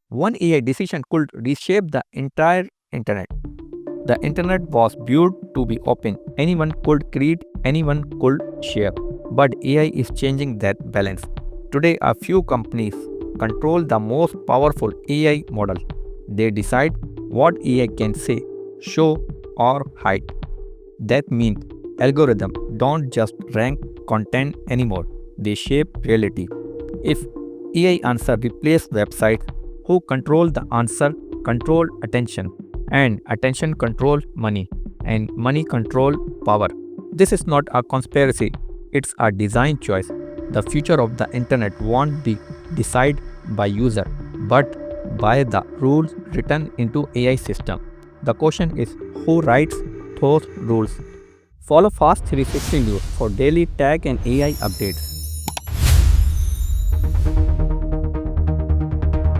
One AI decision could reshape the entire internet. The internet was built to be open. Anyone could create, anyone could share. But AI is changing that balance. Today, a few companies control the most powerful AI model. They decide what AI can say, show, or hide. That means algorithms don't just rank content anymore, they shape reality. If AI answer replace websites, who control the answer control attention, and attention control money, and money control power. This is not a conspiracy, it's a design choice. The future of the internet won't be decided by user, but by the rules written into AI system. The question is who writes those rules? Follow Fast 360 News for daily tech and AI updates.